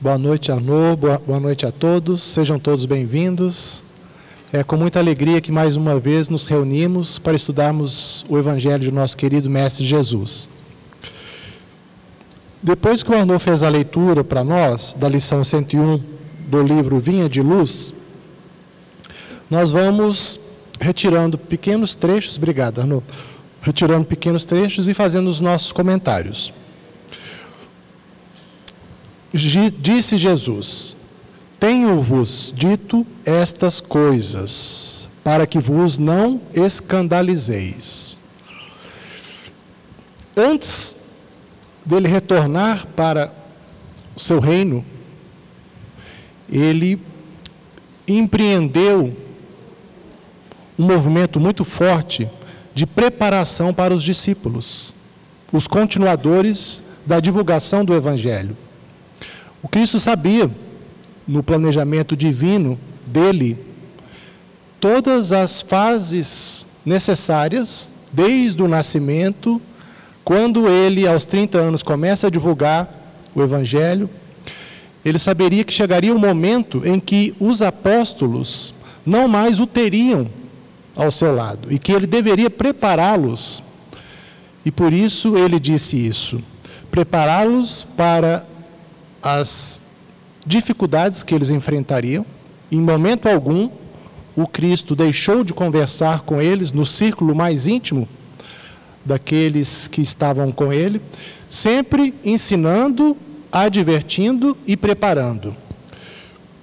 Boa noite, Arnaud. Boa noite a todos. Sejam todos bem-vindos. É com muita alegria que mais uma vez nos reunimos para estudarmos o Evangelho de nosso querido Mestre Jesus. Depois que o Arnaud fez a leitura para nós, da lição 101 do livro Vinha de Luz, nós vamos retirando pequenos trechos, obrigado, Arnaud, retirando pequenos trechos e fazendo os nossos comentários. Disse Jesus: tenho-vos dito estas coisas, para que vos não escandalizeis. Antes dele retornar para o seu reino, ele empreendeu um movimento muito forte de preparação para os discípulos, os continuadores da divulgação do Evangelho. O Cristo sabia, no planejamento divino dele, todas as fases necessárias, desde o nascimento, quando ele, aos 30 anos, começa a divulgar o Evangelho, ele saberia que chegaria um momento em que os apóstolos não mais o teriam ao seu lado, e que ele deveria prepará-los. E por isso ele disse isso, prepará-los para as dificuldades que eles enfrentariam. Em momento algum, o Cristo deixou de conversar com eles no círculo mais íntimo daqueles que estavam com ele, sempre ensinando, advertindo e preparando.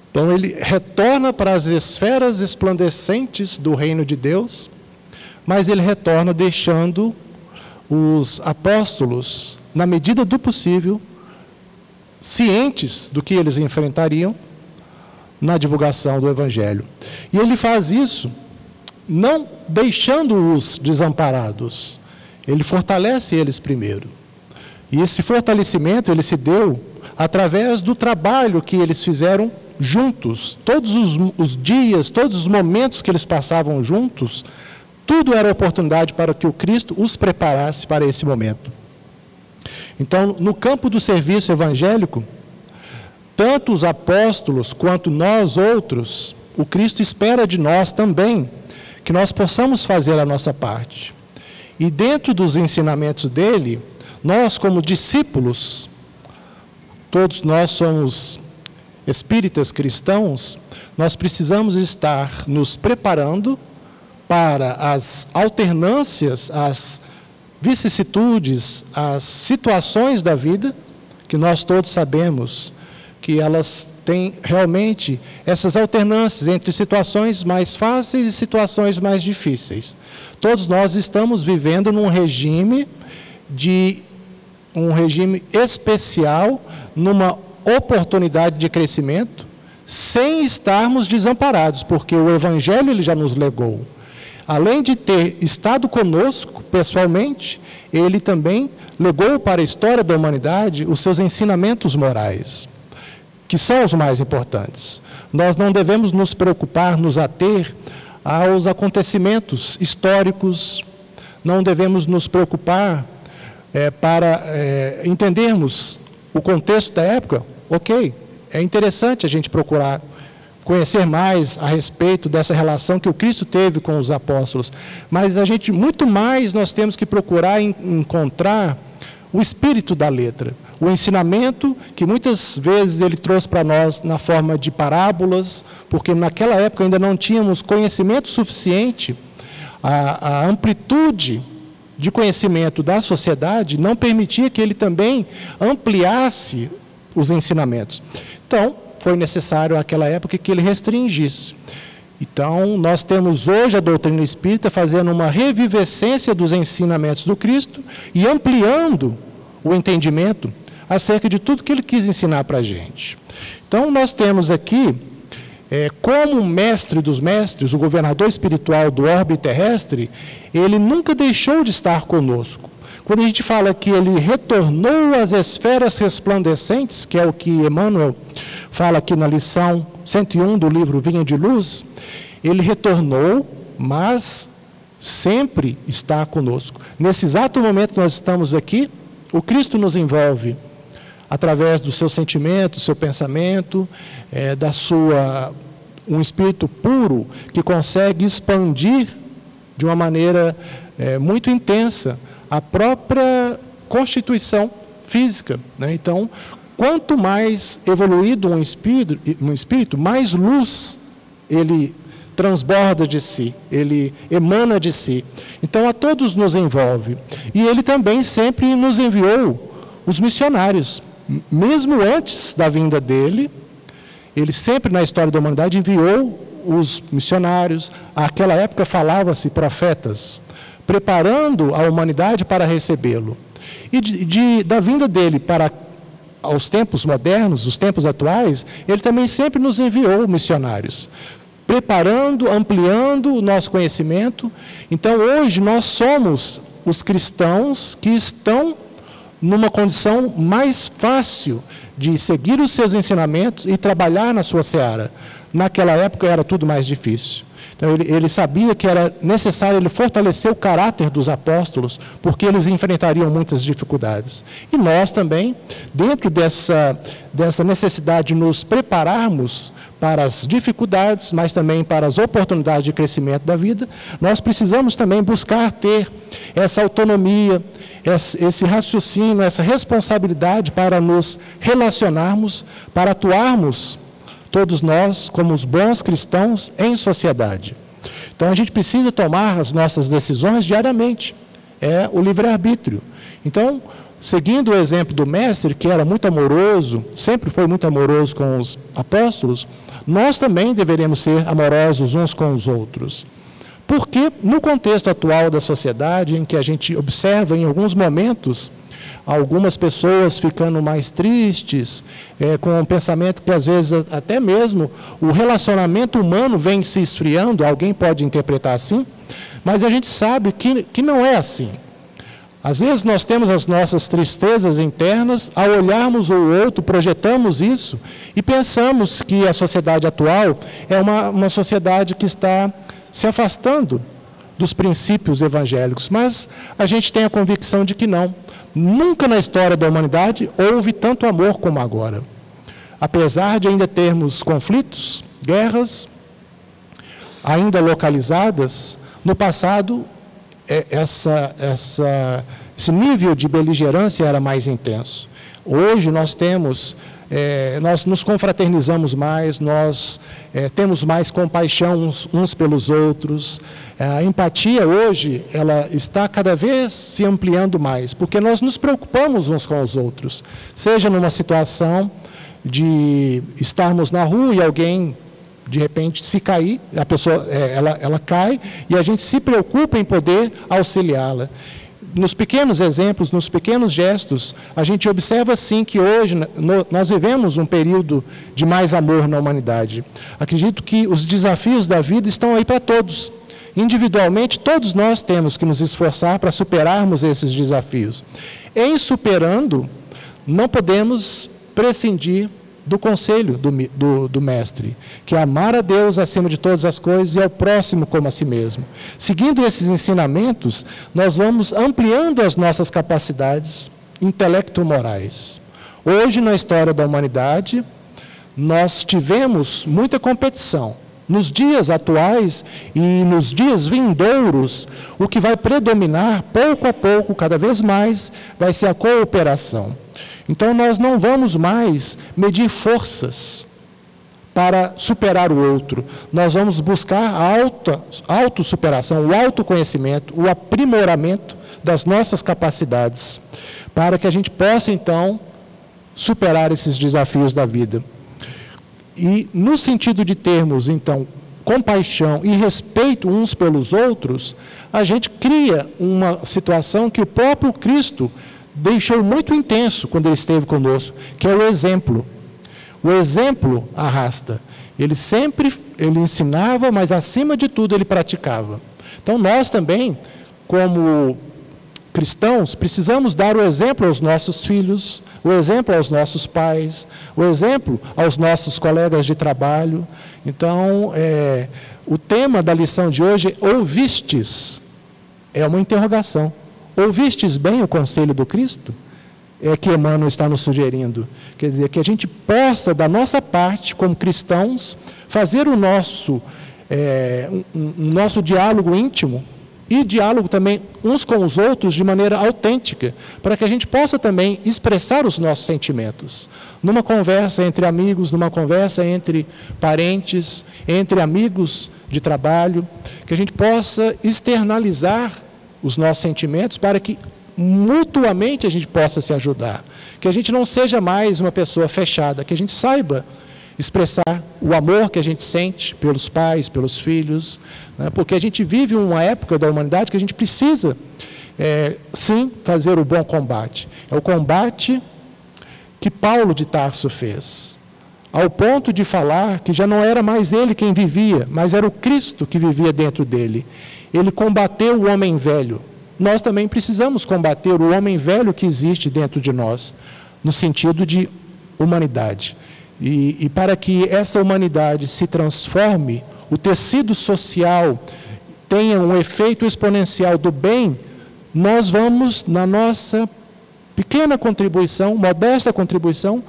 Então ele retorna para as esferas resplandecentes do reino de Deus, mas ele retorna deixando os apóstolos, na medida do possível, cientes do que eles enfrentariam na divulgação do Evangelho. E ele faz isso não deixando-os desamparados, ele fortalece eles primeiro. E esse fortalecimento ele se deu através do trabalho que eles fizeram juntos. Todos os dias, todos os momentos que eles passavam juntos, tudo era oportunidade para que o Cristo os preparasse para esse momento. Então, no campo do serviço evangélico, tanto os apóstolos quanto nós outros, o Cristo espera de nós também que nós possamos fazer a nossa parte. E dentro dos ensinamentos dele, nós como discípulos, todos nós somos espíritas cristãos, nós precisamos estar nos preparando para as alternâncias, as vicissitudes, as situações da vida, que nós todos sabemos que elas têm realmente essas alternâncias entre situações mais fáceis e situações mais difíceis. Todos nós estamos vivendo num regime especial, numa oportunidade de crescimento, sem estarmos desamparados, porque o Evangelho ele já nos legou. Além de ter estado conosco pessoalmente, ele também legou para a história da humanidade os seus ensinamentos morais, que são os mais importantes. Nós não devemos nos preocupar, nos ater aos acontecimentos históricos, não devemos nos preocupar para entendermos o contexto da época. Ok, é interessante a gente procurar conhecer mais a respeito dessa relação que o Cristo teve com os apóstolos, mas muito mais nós temos que procurar encontrar o espírito da letra, o ensinamento que muitas vezes ele trouxe para nós na forma de parábolas, porque naquela época ainda não tínhamos conhecimento suficiente, a amplitude de conhecimento da sociedade não permitia que ele também ampliasse os ensinamentos. Então, foi necessário naquela época que ele restringisse. Então, nós temos hoje a doutrina espírita fazendo uma revivescência dos ensinamentos do Cristo e ampliando o entendimento acerca de tudo que ele quis ensinar para a gente. Então, nós temos aqui, como mestre dos mestres, o governador espiritual do orbe terrestre, ele nunca deixou de estar conosco. Quando a gente fala que ele retornou às esferas resplandecentes, que é o que Emmanuel fala aqui na lição 101 do livro Vinha de Luz, ele retornou, mas sempre está conosco. Nesse exato momento que nós estamos aqui, o Cristo nos envolve através do seu sentimento, do seu pensamento, um espírito puro que consegue expandir de uma maneira muito intensa a própria constituição física, né? Então, quanto mais evoluído um espírito, mais luz ele transborda de si, ele emana de si. Então, a todos nos envolve. E ele também sempre nos enviou os missionários. Mesmo antes da vinda dele, ele sempre na história da humanidade enviou os missionários. Naquela época falava-se profetas, preparando a humanidade para recebê-lo. E da vinda dele para aos tempos modernos, os tempos atuais, ele também sempre nos enviou missionários, preparando, ampliando o nosso conhecimento. Então, hoje, nós somos os cristãos que estão numa condição mais fácil de seguir os seus ensinamentos e trabalhar na sua seara. Naquela época era tudo mais difícil. Então, ele sabia que era necessário ele fortalecer o caráter dos apóstolos, porque eles enfrentariam muitas dificuldades. E nós também, dentro dessa necessidade de nos prepararmos para as dificuldades, mas também para as oportunidades de crescimento da vida, nós precisamos também buscar ter essa autonomia, esse raciocínio, essa responsabilidade para nos relacionarmos, para atuarmos todos nós, como os bons cristãos, em sociedade. Então, a gente precisa tomar as nossas decisões diariamente. É o livre-arbítrio. Então, seguindo o exemplo do Mestre, que era muito amoroso, sempre foi muito amoroso com os apóstolos, nós também deveremos ser amorosos uns com os outros. Porque, no contexto atual da sociedade, em que a gente observa em alguns momentos algumas pessoas ficando mais tristes, com um pensamento que às vezes até mesmo o relacionamento humano vem se esfriando, alguém pode interpretar assim, mas a gente sabe que não é assim. Às vezes nós temos as nossas tristezas internas, ao olharmos o outro, projetamos isso e pensamos que a sociedade atual é uma sociedade que está se afastando dos princípios evangélicos, mas a gente tem a convicção de que não. Nunca na história da humanidade houve tanto amor como agora. Apesar de ainda termos conflitos, guerras, ainda localizadas, no passado esse nível de beligerância era mais intenso. Hoje nós temos, nós nos confraternizamos mais, nós temos mais compaixão uns pelos outros. A empatia hoje, ela está cada vez se ampliando mais, porque nós nos preocupamos uns com os outros. Seja numa situação de estarmos na rua e alguém, de repente, se cair, a pessoa, ela cai, e a gente se preocupa em poder auxiliá-la. Nos pequenos exemplos, nos pequenos gestos, a gente observa sim que hoje nós vivemos um período de mais amor na humanidade. Acredito que os desafios da vida estão aí para todos. Individualmente, todos nós temos que nos esforçar para superarmos esses desafios. Em superando, não podemos prescindir do conselho do Mestre, que é amar a Deus acima de todas as coisas e ao próximo como a si mesmo. Seguindo esses ensinamentos, nós vamos ampliando as nossas capacidades intelecto-morais. Hoje, na história da humanidade, nós tivemos muita competição. Nos dias atuais e nos dias vindouros, o que vai predominar, pouco a pouco, cada vez mais, vai ser a cooperação. Então, nós não vamos mais medir forças para superar o outro. Nós vamos buscar a autossuperação, o autoconhecimento, o aprimoramento das nossas capacidades, para que a gente possa, então, superar esses desafios da vida. E, no sentido de termos, então, compaixão e respeito uns pelos outros, a gente cria uma situação que o próprio Cristo deixou muito intenso quando ele esteve conosco, que é o exemplo. O exemplo arrasta. Ele ensinava, mas acima de tudo ele praticava. Então nós também, como cristãos, precisamos dar o exemplo aos nossos filhos, o exemplo aos nossos pais, o exemplo aos nossos colegas de trabalho. Então, o tema da lição de hoje, ouvistes, é uma interrogação. Ouvistes bem o conselho do Cristo? é que Emmanuel está nos sugerindo? Quer dizer, que a gente possa, da nossa parte, como cristãos, fazer o nosso, nosso diálogo íntimo e diálogo também uns com os outros de maneira autêntica, para que a gente possa também expressar os nossos sentimentos. Numa conversa entre amigos, numa conversa entre parentes, entre amigos de trabalho, que a gente possa externalizar os nossos sentimentos para que mutuamente a gente possa se ajudar. Que a gente não seja mais uma pessoa fechada, que a gente saiba expressar o amor que a gente sente pelos pais, pelos filhos, né? Porque a gente vive uma época da humanidade que a gente precisa, sim, fazer o bom combate. É o combate que Paulo de Tarso fez, ao ponto de falar que já não era mais ele quem vivia, mas era o Cristo que vivia dentro dele. Ele combateu o homem velho. Nós também precisamos combater o homem velho que existe dentro de nós, no sentido de humanidade. E para que essa humanidade se transforme, o tecido social tenha um efeito exponencial do bem, nós vamos, na nossa pequena contribuição, modesta contribuição,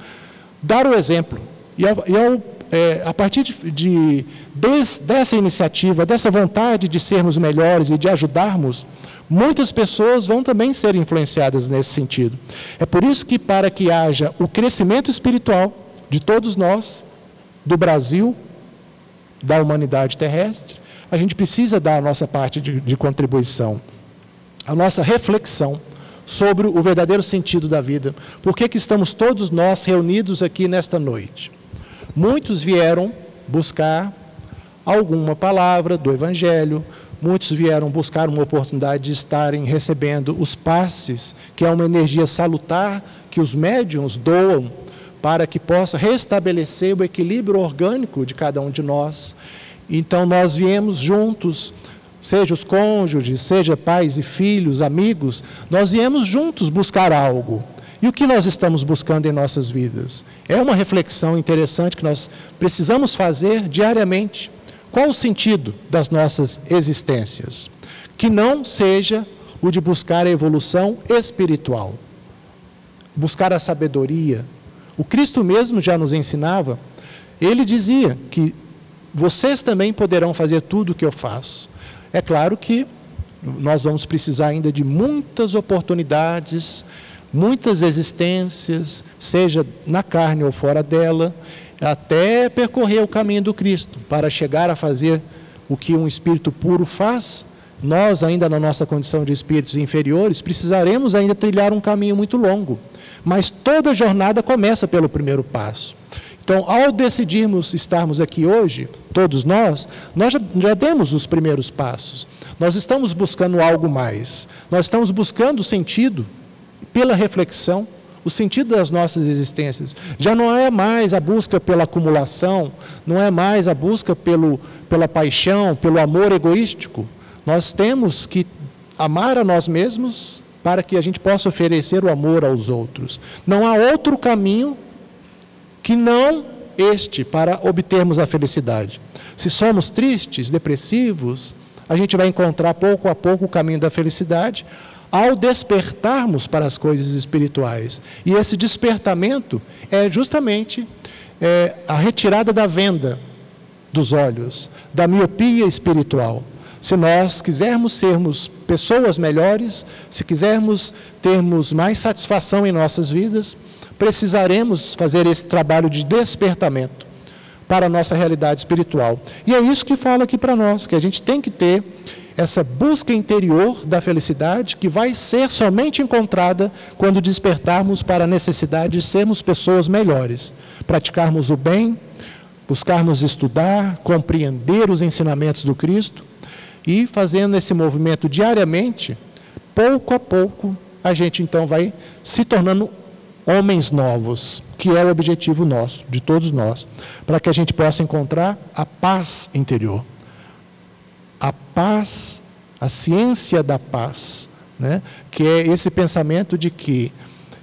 dar o exemplo. A partir dessa iniciativa, dessa vontade de sermos melhores e de ajudarmos, muitas pessoas vão também ser influenciadas nesse sentido. É por isso que, para que haja o crescimento espiritual de todos nós, do Brasil, da humanidade terrestre, a gente precisa dar a nossa parte de contribuição, a nossa reflexão sobre o verdadeiro sentido da vida. Por que estamos todos nós reunidos aqui nesta noite? Muitos vieram buscar alguma palavra do Evangelho, muitos vieram buscar uma oportunidade de estarem recebendo os passes, que é uma energia salutar que os médiuns doam para que possa restabelecer o equilíbrio orgânico de cada um de nós. Então nós viemos juntos, seja os cônjuges, seja pais e filhos, amigos, nós viemos juntos buscar algo. E o que nós estamos buscando em nossas vidas? É uma reflexão interessante que nós precisamos fazer diariamente. Qual o sentido das nossas existências? Que não seja o de buscar a evolução espiritual, buscar a sabedoria. O Cristo mesmo já nos ensinava, ele dizia que vocês também poderão fazer tudo o que eu faço. É claro que nós vamos precisar ainda de muitas oportunidades, muitas existências, seja na carne ou fora dela, até percorrer o caminho do Cristo, para chegar a fazer o que um espírito puro faz. Nós, ainda na nossa condição de espíritos inferiores, precisaremos ainda trilhar um caminho muito longo. Mas toda jornada começa pelo primeiro passo. Então, ao decidirmos estarmos aqui hoje, todos nós já demos os primeiros passos. Nós estamos buscando algo mais. Nós estamos buscando o sentido, pela reflexão, o sentido das nossas existências. Já não é mais a busca pela acumulação, não é mais a busca pela paixão, pelo amor egoístico. Nós temos que amar a nós mesmos para que a gente possa oferecer o amor aos outros. Não há outro caminho que não este para obtermos a felicidade. Se somos tristes, depressivos, a gente vai encontrar pouco a pouco o caminho da felicidade ao despertarmos para as coisas espirituais. E esse despertamento é justamente a retirada da venda dos olhos, da miopia espiritual. Se nós quisermos sermos pessoas melhores, se quisermos termos mais satisfação em nossas vidas, precisaremos fazer esse trabalho de despertamento para a nossa realidade espiritual. E é isso que fala aqui para nós, que a gente tem que ter essa busca interior da felicidade, que vai ser somente encontrada quando despertarmos para a necessidade de sermos pessoas melhores, praticarmos o bem, buscarmos estudar, compreender os ensinamentos do Cristo, e fazendo esse movimento diariamente, pouco a pouco, a gente então vai se tornando homens novos, que é o objetivo nosso, de todos nós, para que a gente possa encontrar a paz interior. A paz, a ciência da paz, né? Que é esse pensamento de que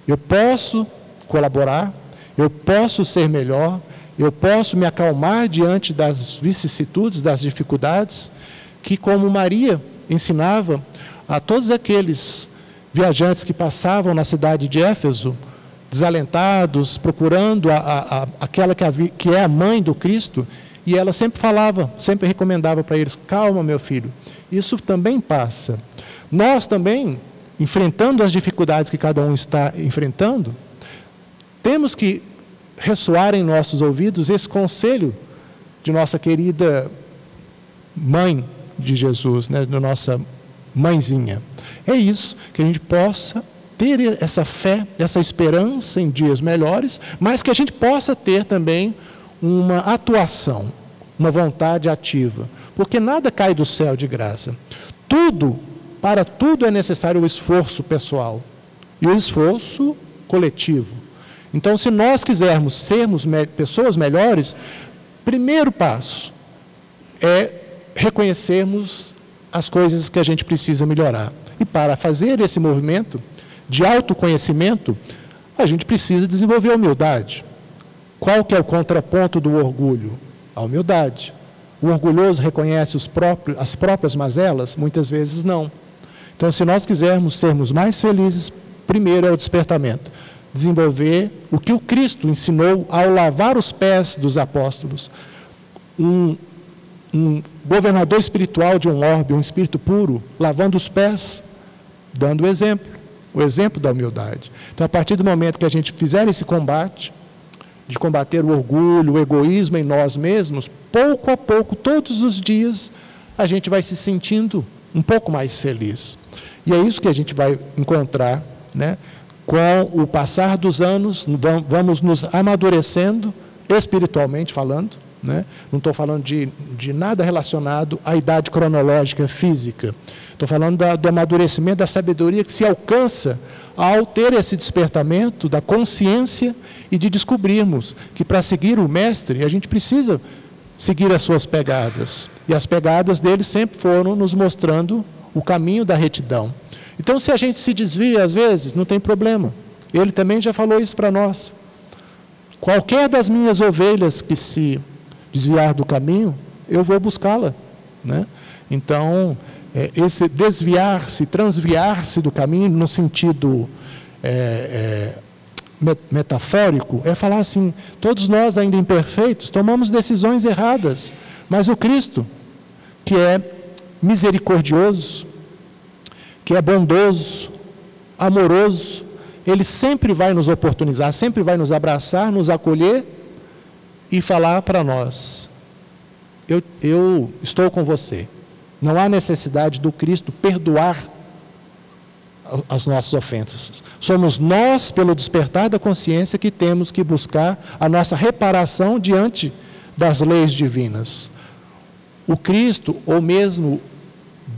eu posso colaborar, eu posso ser melhor, eu posso me acalmar diante das vicissitudes, das dificuldades, que como Maria ensinava a todos aqueles viajantes que passavam na cidade de Éfeso, desalentados, procurando aquela que é a mãe do Cristo, e ela sempre falava, sempre recomendava para eles: calma, meu filho, isso também passa. Nós também, enfrentando as dificuldades que cada um está enfrentando, temos que ressoar em nossos ouvidos esse conselho de nossa querida mãe de Jesus, né, da nossa mãezinha. É isso, que a gente possa ter essa fé, essa esperança em dias melhores, mas que a gente possa ter também uma atuação, uma vontade ativa, porque nada cai do céu de graça. Para tudo é necessário o esforço pessoal e o esforço coletivo. Então, se nós quisermos sermos pessoas melhores, primeiro passo é reconhecermos as coisas que a gente precisa melhorar. E para fazer esse movimento de autoconhecimento, a gente precisa desenvolver a humildade. Qual que é o contraponto do orgulho? A humildade. O orgulhoso reconhece as próprias mazelas? Muitas vezes não. Então, se nós quisermos sermos mais felizes, primeiro é o despertamento. Desenvolver o que o Cristo ensinou ao lavar os pés dos apóstolos. Um governador espiritual de um orbe, um espírito puro, lavando os pés, dando o exemplo da humildade. Então, a partir do momento que a gente fizer esse combate, de combater o orgulho, o egoísmo em nós mesmos, pouco a pouco, todos os dias, a gente vai se sentindo um pouco mais feliz. E é isso que a gente vai encontrar, né? Com o passar dos anos, vamos nos amadurecendo, espiritualmente falando, né? Não estou falando de nada relacionado à idade cronológica física. Estou falando do amadurecimento, da sabedoria que se alcança ao ter esse despertamento da consciência e de descobrirmos que para seguir o Mestre, a gente precisa seguir as suas pegadas. E as pegadas dele sempre foram nos mostrando o caminho da retidão. Então, se a gente se desvia, às vezes, não tem problema. Ele também já falou isso para nós. Qualquer das minhas ovelhas que se desviar do caminho, eu vou buscá-la, né? Então, esse desviar-se, transviar-se do caminho, no sentido metafórico, é falar assim: todos nós, ainda imperfeitos, tomamos decisões erradas, mas o Cristo, que é misericordioso, que é bondoso, amoroso, Ele sempre vai nos oportunizar, sempre vai nos abraçar, nos acolher e falar para nós: eu estou com você. Não há necessidade do Cristo perdoar as nossas ofensas. Somos nós, pelo despertar da consciência, que temos que buscar a nossa reparação diante das leis divinas. O Cristo, ou mesmo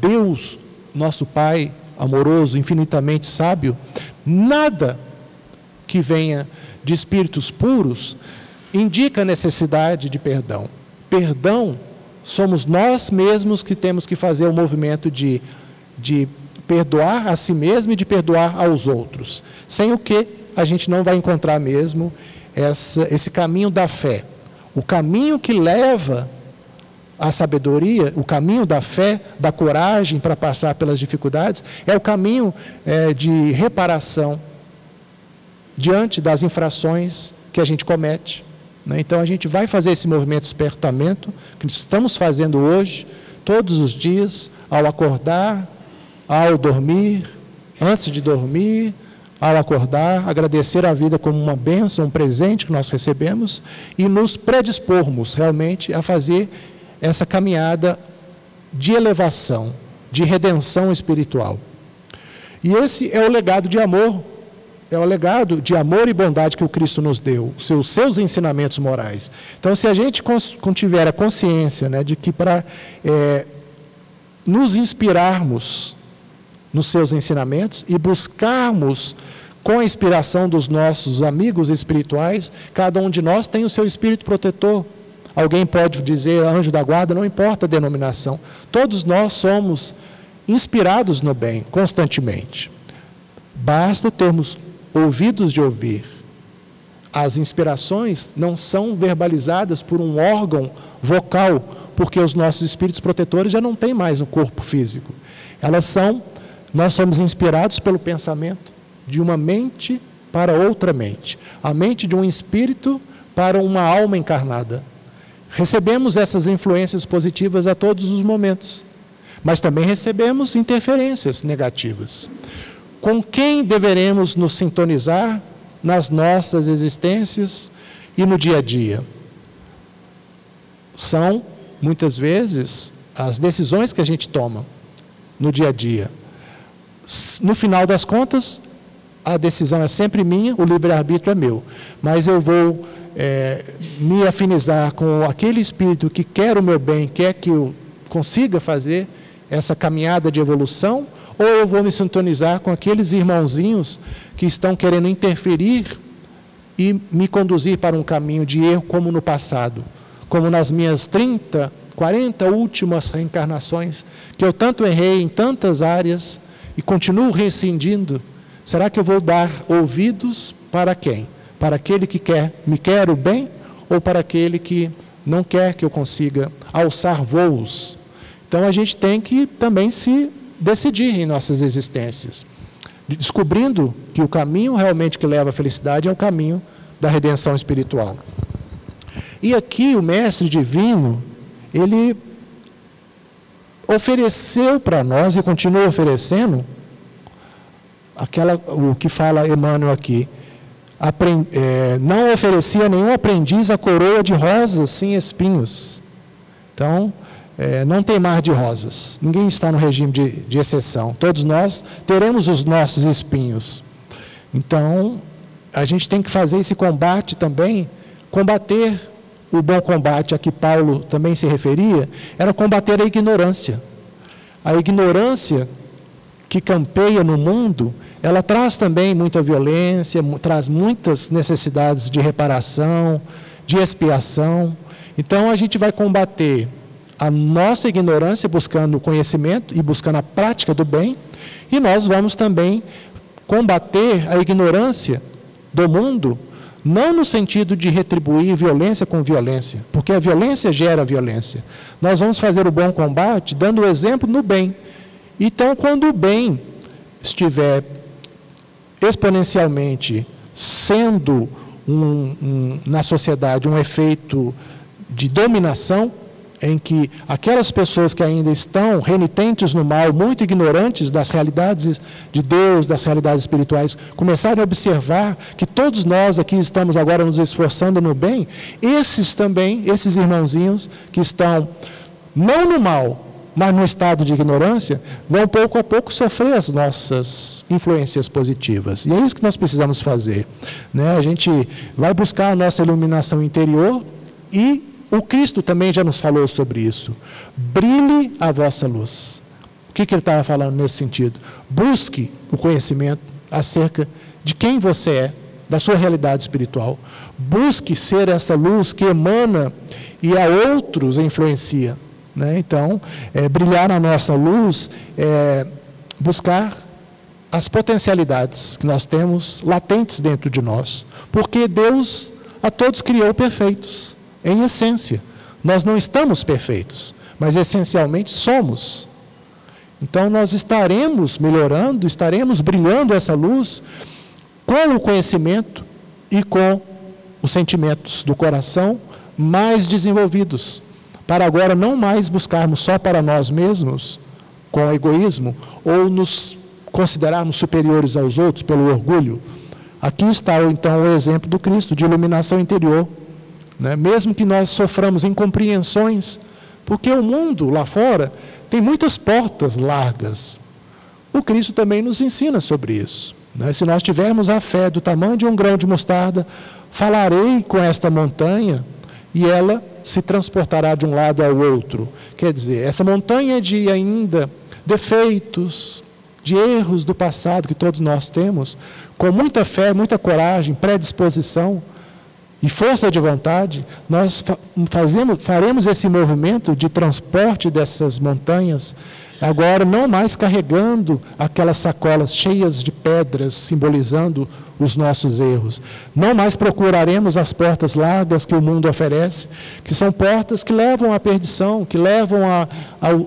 Deus, nosso Pai amoroso, infinitamente sábio, nada que venha de espíritos puros indica a necessidade de perdão. Perdão, somos nós mesmos que temos que fazer o movimento de perdoar a si mesmo e de perdoar aos outros. Sem o que a gente não vai encontrar mesmo esse caminho da fé. O caminho que leva à sabedoria, o caminho da fé, da coragem para passar pelas dificuldades, é o caminho de reparação diante das infrações que a gente comete, né? Então, a gente vai fazer esse movimento de despertamento, que estamos fazendo hoje, todos os dias, ao acordar, ao dormir, antes de dormir, ao acordar, agradecer a vida como uma bênção, um presente que nós recebemos, e nos predispormos realmente a fazer essa caminhada de elevação, de redenção espiritual. E esse é o legado de amor, é o legado de amor e bondade que o Cristo nos deu, os seus ensinamentos morais. Então, se a gente tiver a consciência, né, de que para nos inspirarmos nos seus ensinamentos e buscarmos, com a inspiração dos nossos amigos espirituais, cada um de nós tem o seu espírito protetor. Alguém pode dizer anjo da guarda, não importa a denominação. Todos nós somos inspirados no bem, constantemente. Basta termos ouvidos de ouvir. As inspirações não são verbalizadas por um órgão vocal, porque os nossos espíritos protetores já não têm mais um corpo físico. Elas são Nós somos inspirados pelo pensamento de uma mente para outra mente. A mente de um espírito para uma alma encarnada. Recebemos essas influências positivas a todos os momentos, mas também recebemos interferências negativas. Com quem deveremos nos sintonizar nas nossas existências e no dia a dia? São, muitas vezes, as decisões que a gente toma no dia a dia. No final das contas, a decisão é sempre minha, o livre-arbítrio é meu. Mas eu vou me afinizar com aquele espírito que quer o meu bem, quer que eu consiga fazer essa caminhada de evolução, ou eu vou me sintonizar com aqueles irmãozinhos que estão querendo interferir e me conduzir para um caminho de erro, como no passado, como nas minhas 30, 40 últimas reencarnações, que eu tanto errei em tantas áreas e continuo rescindindo. Será que eu vou dar ouvidos para quem? Para aquele que me quer o bem, ou para aquele que não quer que eu consiga alçar voos? Então a gente tem que também se decidir em nossas existências, descobrindo que o caminho realmente que leva à felicidade é o caminho da redenção espiritual. E aqui o Mestre Divino, ele ofereceu para nós e continua oferecendo o que fala Emmanuel aqui. Não oferecia nenhum aprendiz a coroa de rosas sem espinhos. Então, não tem mar de rosas. Ninguém está no regime de exceção. Todos nós teremos os nossos espinhos. Então, a gente tem que fazer esse combate também, combater o bom combate a que Paulo também se referia, era combater a ignorância. A ignorância que campeia no mundo, ela traz também muita violência, traz muitas necessidades de reparação, de expiação. Então a gente vai combater a nossa ignorância buscando o conhecimento e buscando a prática do bem, e nós vamos também combater a ignorância do mundo, não no sentido de retribuir violência com violência, porque a violência gera violência. Nós vamos fazer o bom combate dando o exemplo no bem. Então, quando o bem estiver exponencialmente sendo na sociedade um efeito de dominação, em que aquelas pessoas que ainda estão renitentes no mal, muito ignorantes das realidades de Deus, das realidades espirituais, começarem a observar que todos nós aqui estamos agora nos esforçando no bem, esses irmãozinhos que estão não no mal, mas no estado de ignorância, vão pouco a pouco sofrer as nossas influências positivas. E é isso que nós precisamos fazer, né? A gente vai buscar a nossa iluminação interior, e o Cristo também já nos falou sobre isso. Brilhe a vossa luz. O que ele estava falando nesse sentido? Busque o conhecimento acerca de quem você é, da sua realidade espiritual. Busque ser essa luz que emana e a outros influencia, né? Então, brilhar na nossa luz é buscar as potencialidades que nós temos latentes dentro de nós. Porque Deus a todos criou perfeitos. Em essência, nós não estamos perfeitos, mas essencialmente somos. Então nós estaremos melhorando, estaremos brilhando essa luz com o conhecimento e com os sentimentos do coração mais desenvolvidos, para agora não mais buscarmos só para nós mesmos, com egoísmo, ou nos considerarmos superiores aos outros pelo orgulho. Aqui está então o exemplo do Cristo, de iluminação interior. Né? Mesmo que nós soframos incompreensões, porque o mundo lá fora tem muitas portas largas. O Cristo também nos ensina sobre isso, né? Se nós tivermos a fé do tamanho de um grão de mostarda, falarei com esta montanha e ela se transportará de um lado ao outro. Quer dizer, essa montanha de ainda defeitos, de erros do passado que todos nós temos, com muita fé, muita coragem, predisposição e força de vontade, nós faremos esse movimento de transporte dessas montanhas, agora não mais carregando aquelas sacolas cheias de pedras, simbolizando os nossos erros. Não mais procuraremos as portas largas que o mundo oferece, que são portas que levam à perdição, que levam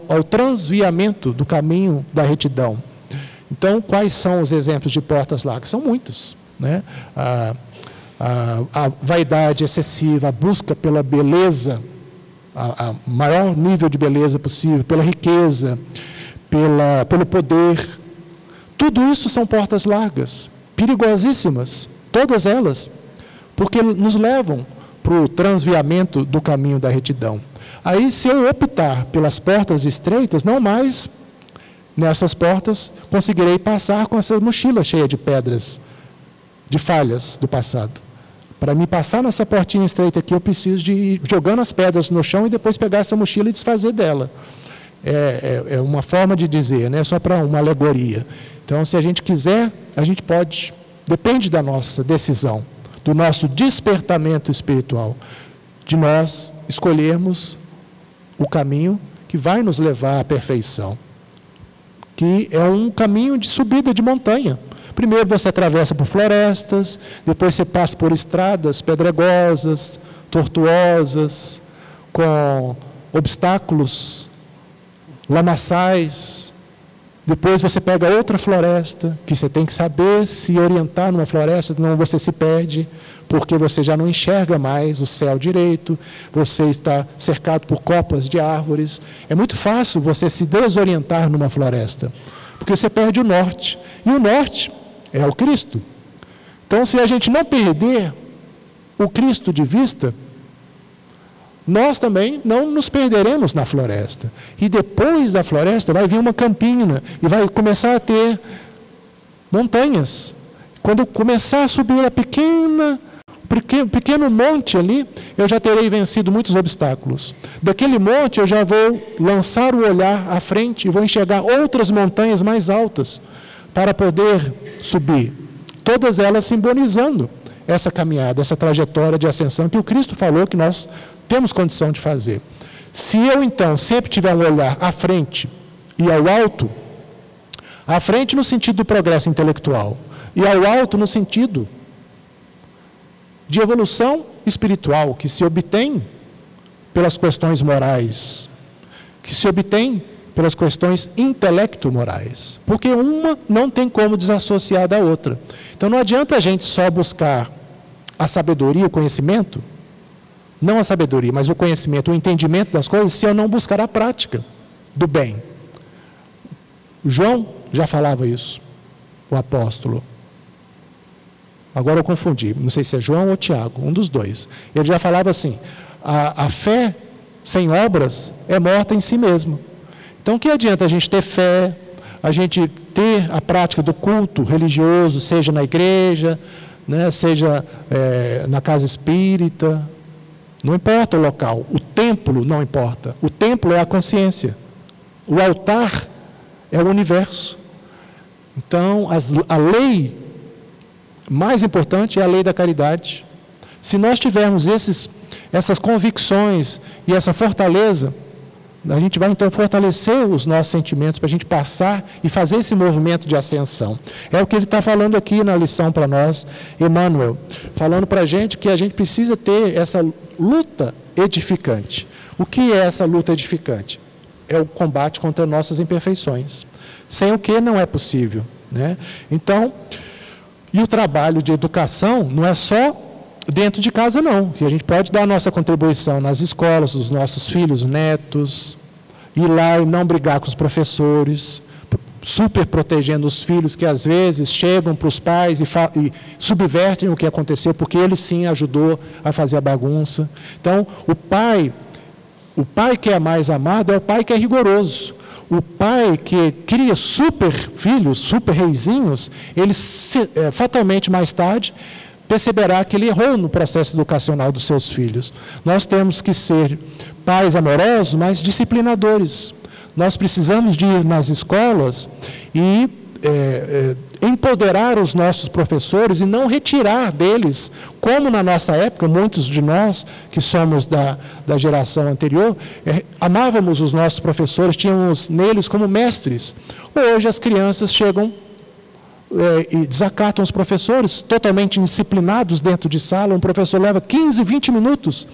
ao transviamento do caminho da retidão. Então, quais são os exemplos de portas largas? São muitos, né? A vaidade excessiva, a busca pela beleza, a maior nível de beleza possível, pela riqueza, pelo poder. Tudo isso são portas largas, perigosíssimas, todas elas, porque nos levam para o transviamento do caminho da retidão. Aí, se eu optar pelas portas estreitas, não mais nessas portas conseguirei passar com essa mochila cheia de pedras, de falhas do passado. Para me passar nessa portinha estreita aqui, eu preciso de ir jogando as pedras no chão e depois pegar essa mochila e desfazer dela. É uma forma de dizer, né? Só para uma alegoria. Então, se a gente quiser, a gente pode, depende da nossa decisão, do nosso despertamento espiritual, de nós escolhermos o caminho que vai nos levar à perfeição, que é um caminho de subida de montanha. Primeiro você atravessa por florestas, depois você passa por estradas pedregosas, tortuosas, com obstáculos, lamaçais. Depois você pega outra floresta, que você tem que saber se orientar numa floresta, senão você se perde, porque você já não enxerga mais o céu direito, você está cercado por copas de árvores. É muito fácil você se desorientar numa floresta, porque você perde o norte. E o norte é o Cristo. Então, se a gente não perder o Cristo de vista, nós também não nos perderemos na floresta. E depois da floresta vai vir uma campina e vai começar a ter montanhas. Quando começar a subir a pequeno monte ali, eu já terei vencido muitos obstáculos. Daquele monte eu já vou lançar o olhar à frente e vou enxergar outras montanhas mais altas para poder subir. Todas elas simbolizando essa caminhada, essa trajetória de ascensão que o Cristo falou que nós temos condição de fazer. Se eu, então, sempre tiver um olhar à frente e ao alto, à frente no sentido do progresso intelectual e ao alto no sentido de evolução espiritual, que se obtém pelas questões morais, que se obtém pelas questões intelecto-morais, porque uma não tem como desassociar da outra. Então não adianta a gente só buscar a sabedoria, o conhecimento, não a sabedoria, mas o conhecimento, o entendimento das coisas, se eu não buscar a prática do bem. João já falava isso, o apóstolo. Agora eu confundi, não sei se é João ou Tiago, um dos dois. Ele já falava assim, a fé sem obras é morta em si mesma. Então, o que adianta a gente ter fé, a gente ter a prática do culto religioso, seja na igreja, né, seja na casa espírita, não importa o local, o templo não importa, o templo é a consciência, o altar é o universo. Então, a lei mais importante é a lei da caridade. Se nós tivermos essas convicções e essa fortaleza, a gente vai então fortalecer os nossos sentimentos para a gente passar e fazer esse movimento de ascensão. É o que ele está falando aqui na lição para nós, Emmanuel, falando para a gente que a gente precisa ter essa luta edificante. O que é essa luta edificante? É o combate contra nossas imperfeições, sem o que não é possível, né? Então, e o trabalho de educação não é só dentro de casa não, que a gente pode dar a nossa contribuição nas escolas, dos nossos filhos, netos, ir lá e não brigar com os professores, super protegendo os filhos que às vezes chegam para os pais e subvertem o que aconteceu, porque ele sim ajudou a fazer a bagunça. Então, o pai que é mais amado é o pai que é rigoroso. O pai que cria super filhos, super reizinhos, ele fatalmente mais tarde perceberá que ele errou no processo educacional dos seus filhos. Nós temos que ser pais amorosos, mas disciplinadores. Nós precisamos de ir nas escolas e empoderar os nossos professores e não retirar deles, como na nossa época, muitos de nós que somos da geração anterior, amávamos os nossos professores, tínhamos neles como mestres. Hoje as crianças chegam e desacatam os professores, totalmente indisciplinados dentro de sala. Um professor leva 15, 20 minutos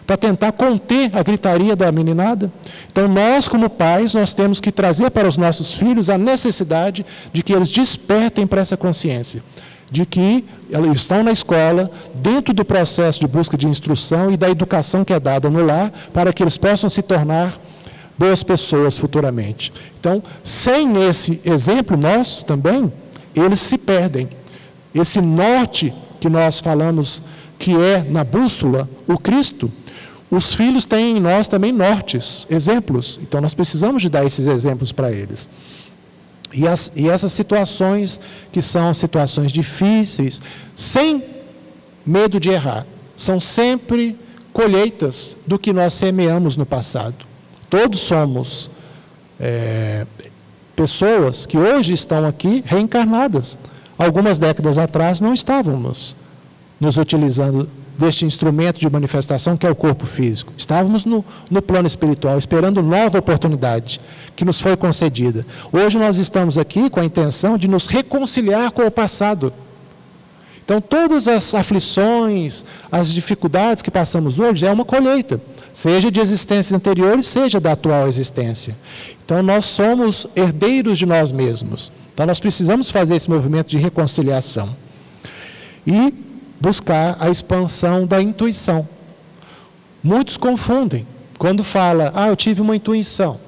para tentar conter a gritaria da meninada. Então, nós, como pais, nós temos que trazer para os nossos filhos a necessidade de que eles despertem para essa consciência, de que eles estão na escola, dentro do processo de busca de instrução e da educação que é dada no lar, para que eles possam se tornar boas pessoas futuramente. Então, sem esse exemplo nosso também, eles se perdem. Esse norte que nós falamos, que é na bússola, o Cristo, os filhos têm em nós também nortes, exemplos. Então, nós precisamos de dar esses exemplos para eles. E essas situações, que são situações difíceis, sem medo de errar, são sempre colheitas do que nós semeamos no passado. Todos somos pessoas que hoje estão aqui reencarnadas. Algumas décadas atrás não estávamos nos utilizando deste instrumento de manifestação que é o corpo físico. Estávamos no plano espiritual, esperando nova oportunidade que nos foi concedida. Hoje nós estamos aqui com a intenção de nos reconciliar com o passado. Então, todas as aflições, as dificuldades que passamos hoje é uma colheita, seja de existências anteriores, seja da atual existência. Então, nós somos herdeiros de nós mesmos. Então, nós precisamos fazer esse movimento de reconciliação e buscar a expansão da intuição. Muitos confundem. Quando fala, eu tive uma intuição,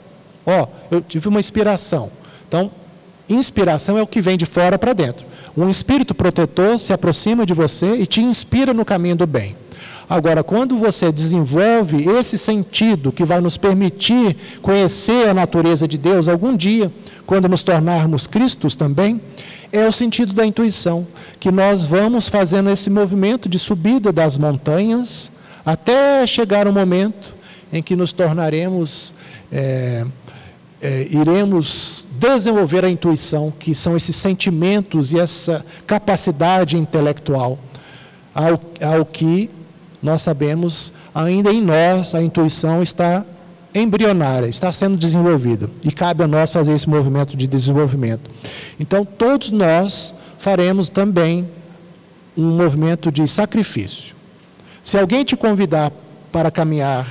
eu tive uma inspiração. Então, inspiração é o que vem de fora para dentro. Um espírito protetor se aproxima de você e te inspira no caminho do bem. Agora, quando você desenvolve esse sentido que vai nos permitir conhecer a natureza de Deus algum dia, quando nos tornarmos Cristos também, é o sentido da intuição, que nós vamos fazendo esse movimento de subida das montanhas, até chegar um momento em que nos tornaremos, iremos desenvolver a intuição, que são esses sentimentos e essa capacidade intelectual, ao que nós sabemos, ainda em nós, a intuição está embrionária, está sendo desenvolvida, e cabe a nós fazer esse movimento de desenvolvimento. Então, todos nós faremos também um movimento de sacrifício. Se alguém te convidar para caminhar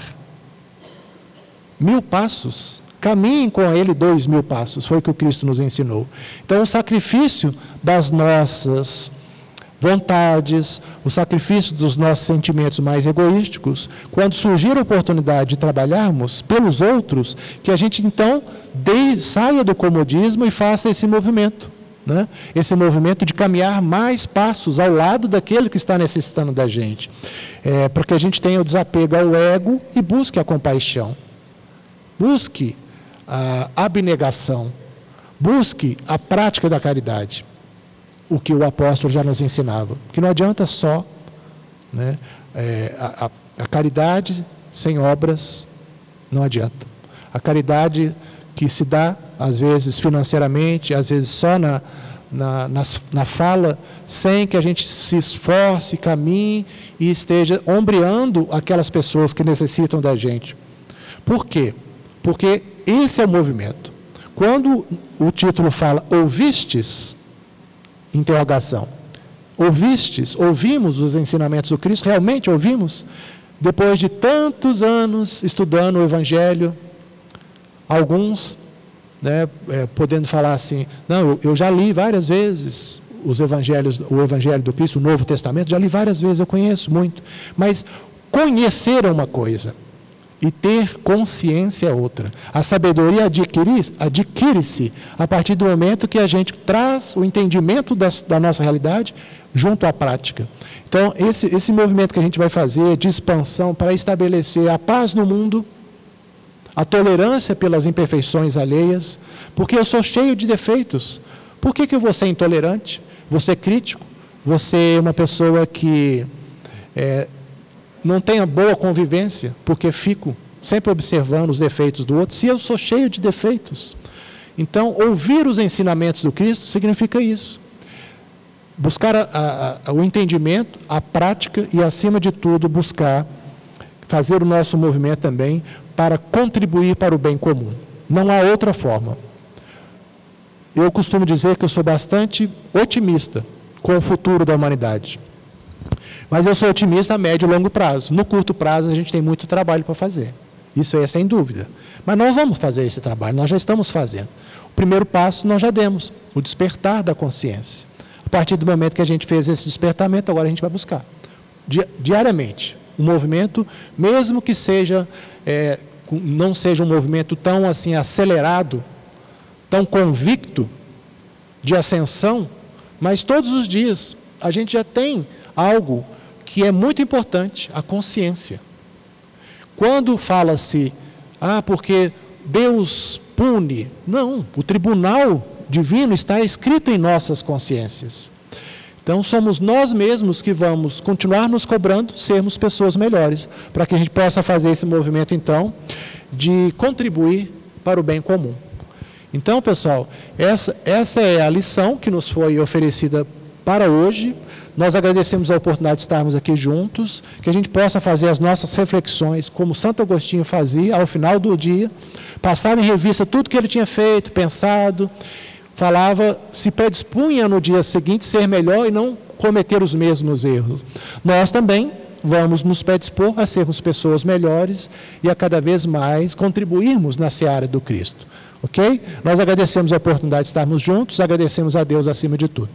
1000 passos, caminhem com ele 2000 passos, foi o que o Cristo nos ensinou. Então, o sacrifício das nossas vontades, o sacrifício dos nossos sentimentos mais egoísticos, quando surgir a oportunidade de trabalharmos pelos outros, que a gente então saia do comodismo e faça esse movimento, né? Esse movimento de caminhar mais passos ao lado daquele que está necessitando da gente, porque a gente tenha o desapego ao ego e busque a compaixão, busque a abnegação, busque a prática da caridade. O que o apóstolo já nos ensinava, que não adianta só, né, a caridade sem obras não adianta. A caridade que se dá, às vezes financeiramente, às vezes só na fala, sem que a gente se esforce, caminhe e esteja ombreando aquelas pessoas que necessitam da gente. Por quê? Porque esse é o movimento. Quando o título fala, ouvistes? Interrogação. Ouvistes? Ouvimos os ensinamentos do Cristo? Realmente ouvimos? Depois de tantos anos estudando o Evangelho, alguns, né, podendo falar assim, não, eu já li várias vezes os Evangelhos, o Evangelho do Cristo, o Novo Testamento, já li várias vezes, eu conheço muito. Mas conhecer é uma coisa e ter consciência é outra. A sabedoria adquire-se a partir do momento que a gente traz o entendimento da nossa realidade junto à prática. Então, esse movimento que a gente vai fazer de expansão para estabelecer a paz no mundo, a tolerância pelas imperfeições alheias, porque eu sou cheio de defeitos. Por que eu vou ser intolerante? Vou ser crítico? Vou ser uma pessoa que não tenha boa convivência, porque fico sempre observando os defeitos do outro, se eu sou cheio de defeitos. Então, ouvir os ensinamentos do Cristo significa isso. Buscar o entendimento, a prática e, acima de tudo, buscar fazer o nosso movimento também para contribuir para o bem comum. Não há outra forma. eu costumo dizer que eu sou bastante otimista com o futuro da humanidade. Mas eu sou otimista a médio e longo prazo. No curto prazo, a gente tem muito trabalho para fazer. Isso aí é sem dúvida. Mas nós vamos fazer esse trabalho, nós já estamos fazendo. O primeiro passo nós já demos, o despertar da consciência. A partir do momento que a gente fez esse despertamento, agora a gente vai buscar. Diariamente, um movimento, mesmo que seja, não seja um movimento tão assim acelerado, tão convicto de ascensão, mas todos os dias a gente já tem algo que é muito importante, a consciência. Quando fala-se, porque Deus pune, não, o tribunal divino está escrito em nossas consciências. Então, somos nós mesmos que vamos continuar nos cobrando, sermos pessoas melhores, para que a gente possa fazer esse movimento, então, de contribuir para o bem comum. Então, pessoal, essa é a lição que nos foi oferecida para hoje. Nós agradecemos a oportunidade de estarmos aqui juntos, que a gente possa fazer as nossas reflexões, como Santo Agostinho fazia, ao final do dia, passar em revista tudo que ele tinha feito, pensado, falava, se predispunha no dia seguinte ser melhor e não cometer os mesmos erros. Nós também vamos nos predispor a sermos pessoas melhores e a cada vez mais contribuirmos na seara do Cristo. Ok? Nós agradecemos a oportunidade de estarmos juntos, agradecemos a Deus acima de tudo.